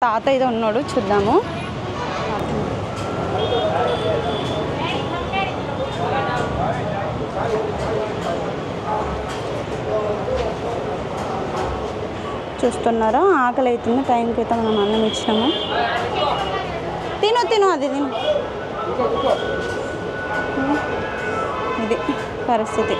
తాత ఏదో ఉన్నాడు, చూద్దాము. చూస్తున్నారా, ఆకలి అవుతుంది. టైంకి అయితే మనం అన్నం ఇచ్చినాము. తిను తిను, అది తిను. ఇది పరిస్థితి.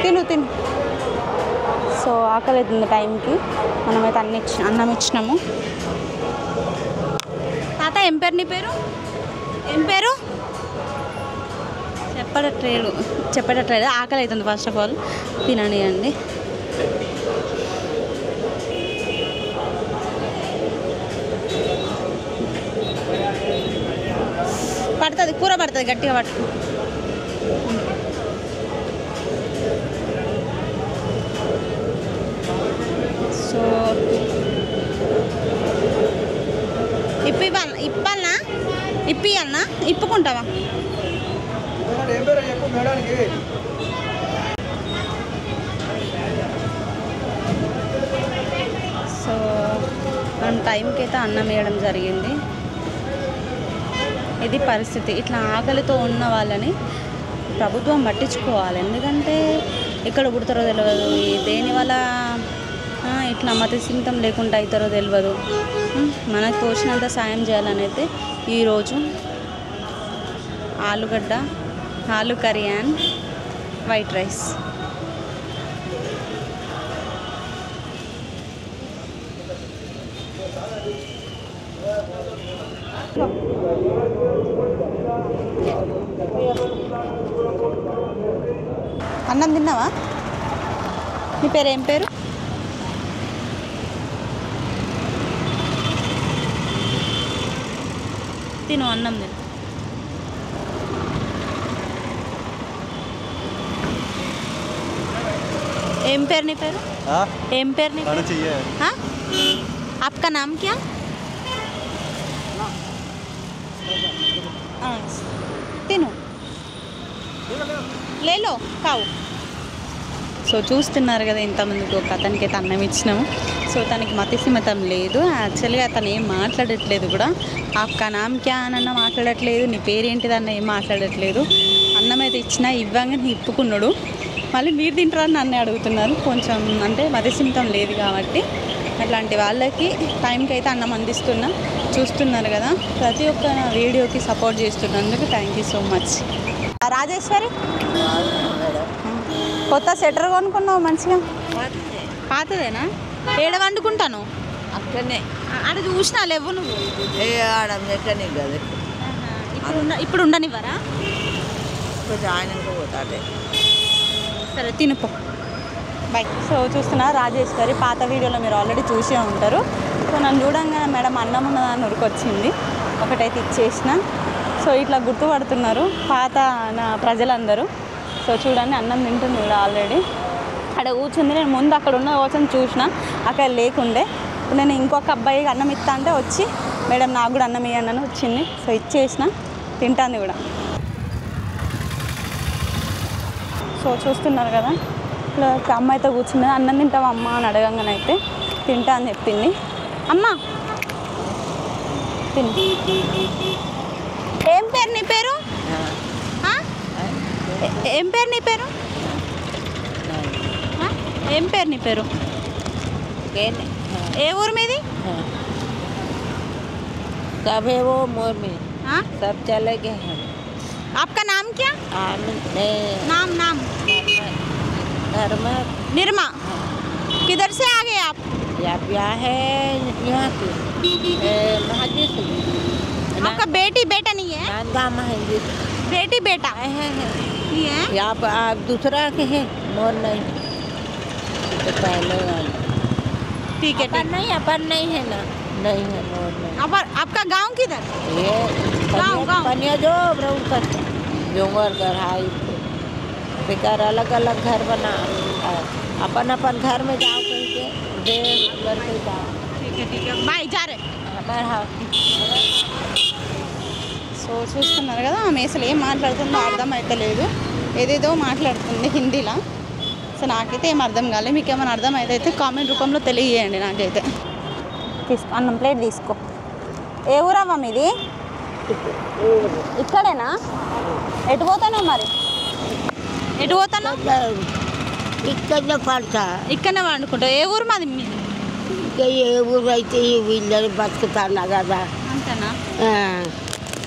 తిను తిను. సో ఆకలి అవుతుంది టైంకి, మనమైతే అన్నం ఇచ్చినాము. తాత ఏం పేరు నీ పేరు? ఏం పేరు? చెప్పేటట్లేదు. ఆకలి అవుతుంది. ఫస్ట్ ఆఫ్ ఆల్ తినండి అండి. పడుతుంది, కూర పడుతుంది, గట్టిగా పట్టు. సో ఇప్పాలనా? ఇప్పియాలనా? ఇప్పుకుంటావా? సో మనం టైంకి అయితే అన్నం వేయడం జరిగింది. ఇది పరిస్థితి. ఇట్లా ఆకలితో ఉన్న వాళ్ళని ప్రభుత్వం పట్టించుకోవాలి. ఎందుకంటే ఎక్కడ పుడతారో తెలియదు, దేనివల్ల ఇట్లా మతసింతం లేకుండా అవుతారో తెలియదు. మనకు తోచినంత సాయం చేయాలని అయితే ఈరోజు ఆలు కర్రీ అండ్ వైట్ రైస్. అన్నం తిన్నావా? నీ పేరు ఏం పేరు? తిను, అన్నం తిను. ఏం పేరు నీ పేరు? ఏం పేరు నీ పేరు? आपका नाम क्या? తిను, లేలో కావు. సో చూస్తున్నారు కదా, ఇంతమందికి ఒక అతనికి అయితే అన్నం ఇచ్చినాము. సో తనకి మతిస్థిమితం లేదు. యాక్చువల్గా అతను ఏం మాట్లాడట్లేదు కూడా. ఆప్కా నామ్ క్యా అన్న మాట్లాడట్లేదు, నీ పేరేంటిదన్న ఏం మాట్లాడట్లేదు. అన్నం అయితే ఇచ్చినా ఇవ్వంగానే ఇప్పుకున్నాడు. మళ్ళీ మీరు తింటారని నన్ను అడుగుతున్నారు. కొంచెం అంటే మతిస్థిమితం లేదు కాబట్టి అట్లాంటి వాళ్ళకి టైంకి అయితే అన్నం అందిస్తున్నా. చూస్తున్నారు కదా, ప్రతి ఒక్క వీడియోకి సపోర్ట్ చేస్తున్నందుకు thank you so much. Rajeshwari, కొత్త స్వెటర్ కొనుక్కున్నావు మంచిగా? పాతదేనా? ఏడ వండుకుంటాను అక్కడనే. ఆడ చూసినా లేవు నువ్వు? ఇప్పుడు ఉండనివ్వరా? సరే తినుపో, బాయ్. సో చూస్తున్నా రాజేశ్వరి, పాత వీడియోలో మీరు ఆల్రెడీ చూసే ఉంటారు. సో నన్ను చూడంగానే మేడం అన్నం ఉన్నదాన్ని ఉరికొచ్చింది, ఒకటైతే ఇచ్చేసిన. సో ఇట్లా గుర్తుపడుతున్నారు పాత నా ప్రజలందరూ. సో చూడండి, అన్నం తింటుంది కూడా ఆల్రెడీ. అక్కడ కూర్చుంది. నేను ముందు అక్కడ ఉన్న కోసం చూసిన, అక్కడ లేకుండే. ఇప్పుడు నేను ఇంకొక అబ్బాయికి అన్నం ఇస్తా అంటే వచ్చి మేడం నాకు కూడా అన్నం ఇవ్వండి అని వచ్చింది. సో ఇచ్చేసిన, తింటాంది కూడా. సో చూస్తున్నారు కదా, ఇట్లా అమ్మాయితో కూర్చున్నది. అన్నం తింటావా అమ్మ అని అడగంగానైతే తింటా అని చెప్పింది. అమ్మ తిని. ఏం పేరు నీ పేరు? ఏం పేరు నీ పేరు? ఏం పేరు నీ పేరు? ఏ ఊరు మీది? सब है वो मोर में। हाँ, सब चले गए हैं। आपका नाम क्या? नाम नाम घर में निर्मा। किधर से आ गए आप? यहाँ है, यहाँ पे महाजी से। आपका बेटी बेटा नहीं है? नांदा महाजी बेटी बेटा है। नहीं है? यहाँ पर आप दूसरा के हैं, मोर नहीं तो पहले वाला। ठीक है, अपन नहीं, अपन नहीं है ना, नहीं है मोर नहीं। आपका गांव किधर? ये गाँव पनिया जो ब्राउन का जोंगर घर हाई बेकार अलग अलग घर बना। अपन अपन घर में जाओ कहीं के दे घर पे जाओ। ठीक है बाय, जा रहे। हमारे हाँ చూస్తున్నారు కదా, ఆమె అసలు ఏం మాట్లాడుతుందో అర్థం అయితే లేదు, ఏదేదో మాట్లాడుతుంది హిందీలో. సో నాకైతే ఏం అర్థం కాలేదు. మీకు ఏమైనా అర్థం అయితే కామెంట్ రూపంలో తెలియజేయండి నాకైతే. తీసుకో, అన్నం ప్లేట్ తీసుకో. ఏ ఊరవ్వ మీది? ఇక్కడేనా? ఎటు పోతానో మరి? ఎటు పోతాను? ఇక్కడనే పడతా. ఇక్కడనే వండుకుంటావు. ఏ ఊరు మాది? ఇంకా ఏ ఊరు అయితే వీళ్ళని బతుకుతాను కదా. అంతేనా?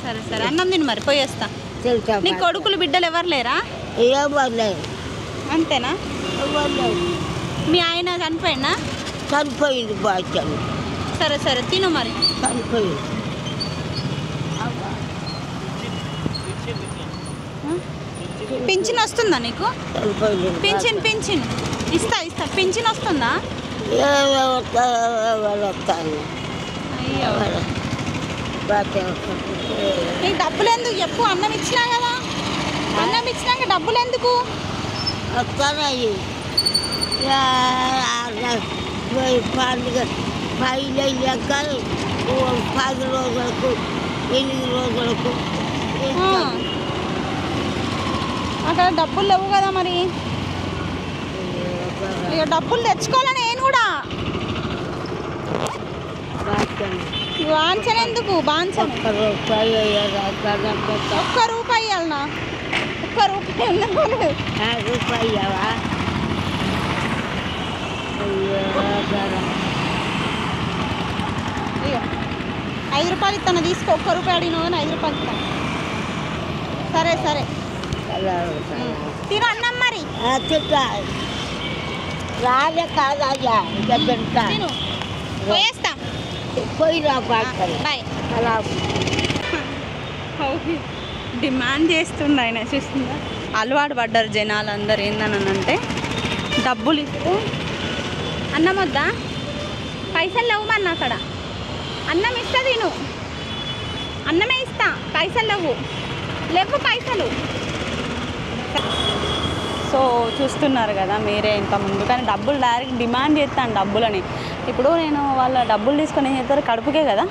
సరే సరే, అన్నం తిని మరి పోయేస్తా. తెలుసా? నీ కొడుకులు బిడ్డలు ఎవరు లేరా? ఏమలేదు. అంతేనా? ఇవ్వలేదు. మీ ఆయన చనిపోయినా? చనిపోయింది బాధ్యం. సరే సరే, తిను మరి. చనిపోయింది. పింఛన్ వస్తుందా నీకు? చనిపోయింది. పింఛన్ పింఛన్ ఇస్తా ఇస్తా. పింఛన్ వస్తుందా? వస్తాను. అయ్యో, నీకు డబ్బులు ఎందుకు చెప్పు? అన్నం ఇచ్చినా కదా, అన్నం ఇచ్చినాక డబ్బులు ఎందుకు? వస్తానయ్యి పండుగ పైలు అయ్యాక 10 రోజులకు 8 రోజులకు అక్కడ డబ్బులు లేవు కదా మరి. ఇక డబ్బులు తెచ్చుకోవాలని నేను కూడా. బాంచన ఎందుకు? బాంచన ఒక్క రూపాయి ఇవ్వాలనా? ఒక్క రూపాయి ఉన్నది. రూపాయి ఇవ్వవా? ఇక 5 రూపాయలు ఇస్తాను, తీసుకో. ఒక్క రూపాయి అడిగినావు కానీ 5 రూపాయలు ఇస్తాను. సరే సరే, తిను అన్నం మరి. రాలే కాదయ్యా, ఇక తింటా. తిను, పోయేస్తా. పోయినా బాయ్. అలా డిమాండ్ చేస్తుండ ఆయన. చూస్తుందా, అలవాటు పడ్డారు జనాలు అందరు. ఏందని అంటే డబ్బులు ఇస్తే అన్నం వద్దా? పైసలు లేవు మన అక్కడ. అన్నం ఇస్తా తిను, అన్నమే ఇస్తా. పైసలు లేవు పైసలు. సో చూస్తున్నారు కదా మీరే ఇంత ముందు. కానీ డబ్బులు డైరెక్ట్ డిమాండ్ చేస్తాను డబ్బులని. ఇప్పుడు నేను వాళ్ళ డబ్బులు తీసుకొని ఏం చేస్తారు? కడుపుకే కదా.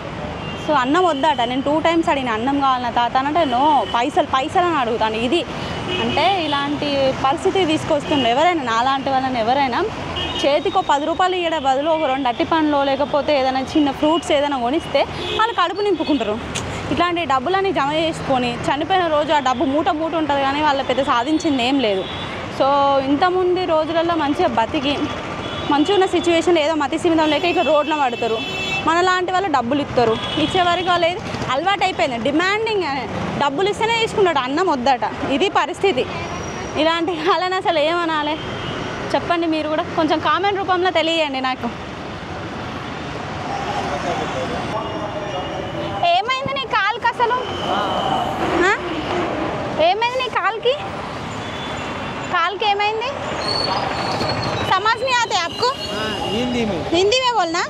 సో అన్నం వద్దట. నేను 2 టైమ్స్ అడిగిన అన్నం కావాలన్నా తాత అంటే నో, పైసలు అని అడుగుతాను. ఇది అంటే ఇలాంటి పరిస్థితి తీసుకొస్తుండే. ఎవరైనా నాలాంటి వాళ్ళని ఎవరైనా చేతికి 10 రూపాయలు ఇవ్వడం బదులు ఒక 2 అట్టి పండ్లు లేకపోతే ఏదైనా చిన్న ఫ్రూట్స్ ఏదైనా కొనిస్తే వాళ్ళు కడుపు నింపుకుంటారు. ఇట్లాంటి డబ్బులని జమ చేసుకొని చనిపోయిన రోజు ఆ డబ్బు మూట ఉంటుంది, కానీ వాళ్ళ పెద్ద సాధించింది ఏం లేదు. సో ఇంతకుముందు రోజులలో మంచిగా బతికి మంచిగా ఉన్న సిచ్యువేషన్ ఏదో మతి సీమితం లేక ఇట్లా రోడ్లో పడతారు. మనలాంటి వాళ్ళు డబ్బులు ఇస్తారు. ఇచ్చేవారికి వాళ్ళు ఏది అలవాటు అయిపోయింది. డిమాండింగ్, డబ్బులు ఇస్తేనే తీసుకుంటాడు, అన్నం వద్దట. ఇది పరిస్థితి. ఇలాంటి వాళ్ళని అసలు ఏమనాలి చెప్పండి? మీరు కూడా కొంచెం కామెంట్ రూపంలో తెలియజేయండి నాకు. ఏమైంది నీ కాలుకి అసలు? ఏమైంది నీ కాలుకి? ఏమైంది? समझ नहीं आते आपको? हिंदी में बोलना।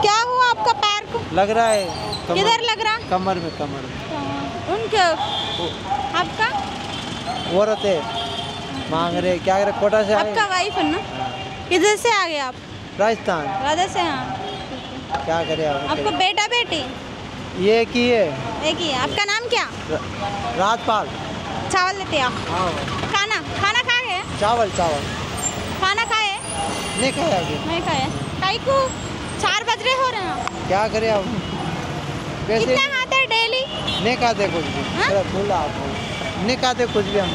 क्या हुआ आपका पैर को? लग रहा है किधर लग रहा? कमर में। उनके आपका औरत है मांग रहे, क्या करे? कोटा से आपका वाइफ है ना? किधर से आ गए आप? राजस्थान। से? हाँ, क्या करे आपको बेटा बेटी? ये की है, एक ही है। आपका नाम क्या? राजपाल। चावल लेते आप? खाना खा गए? चावल खाना खाए? नहीं खाया अभी। नहीं खाए। काई को 4 बज रहे हो रहे हैं। क्या करे अब? कितना खाते हैं डेली? नहीं खाते कुछ भी। बोला आपको नहीं खाते कुछ भी हम।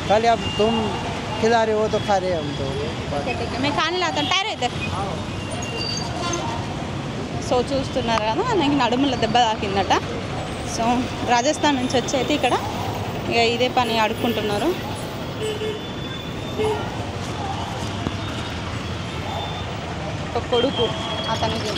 खाली अब तुम खिला रहे हो तो खा रहे हम तो। ठीक है, मैं खाने लाता हूँ। टायर इधर। సో చూస్తున్నారు కదా, నాకు నడుముల దెబ్బ తాకిందట. సో రాజస్థాన్ నుంచి వచ్చి అయితే ఇక్కడ ఇక ఇదే పని అడుక్కుంటున్నారు. ఒక కొడుకు అతనికి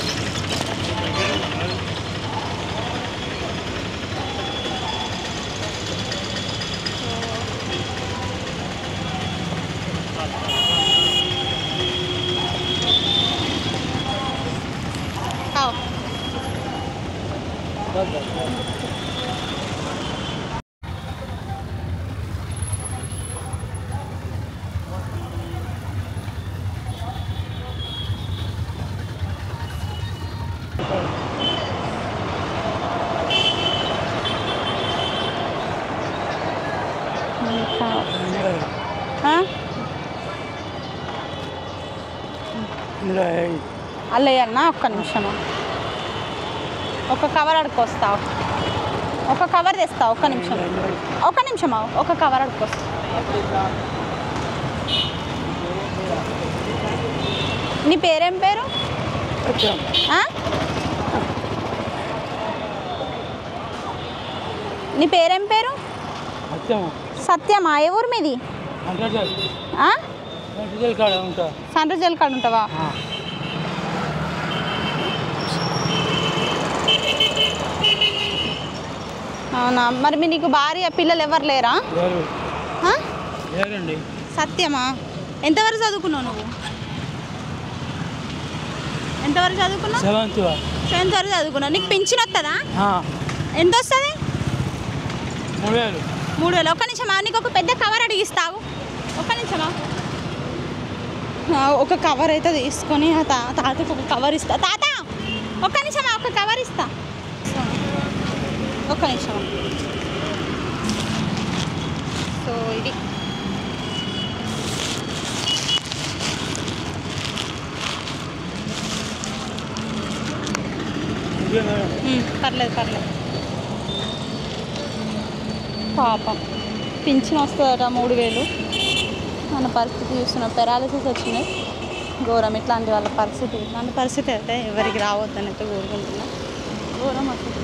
అల్ల వేయాలన్నా ఒక్క నిమిషము ఒక కవర్ అడుకొస్తా ఒక కవర్ తెస్తా ఒక్క నిమిషమా ఒక కవర్ అడుకొస్తా నీ పేరేం పేరు నీ పేరేం పేరు సత్యమా ఏ ఊరు మీది సండ్రజల్ కాడ ఉంటావా అవునా మరి మీ నీకు భార్య పిల్లలు ఎవరు లేరా సత్యమా ఎంతవరకు చదువుకున్నావు నువ్వు ఎంతవరకు చదువుకున్నావు 7th వరకు చదువుకున్నావు నీకు పింఛన్ వస్తుందా ఎంత వస్తుంది 3,000 ఒక్క నిమిషమా నీకు ఒక పెద్ద కవర్ అడిగిస్తావు ఒక్క నిమిషమా ఒక కవర్ అయితే తీసుకొని తాతకి ఒక కవర్ ఇస్తా తాత ఒక్క నిమిషమా ఒక కవర్ ఇస్తా ఒక్క నిమిషమా సో ఇది పర్లేదు పాపం పింఛన్ వస్తుందట 3,000 మన పరిస్థితి చూస్తున్నాం పెరాలసిస్ వచ్చినాయి ఘోరం ఇట్లాంటి వాళ్ళ పరిస్థితి ఇట్లాంటి పరిస్థితి అయితే ఎవరికి రావద్దని అయితే కోరుకుంటున్నా ఘోరం వస్తుంది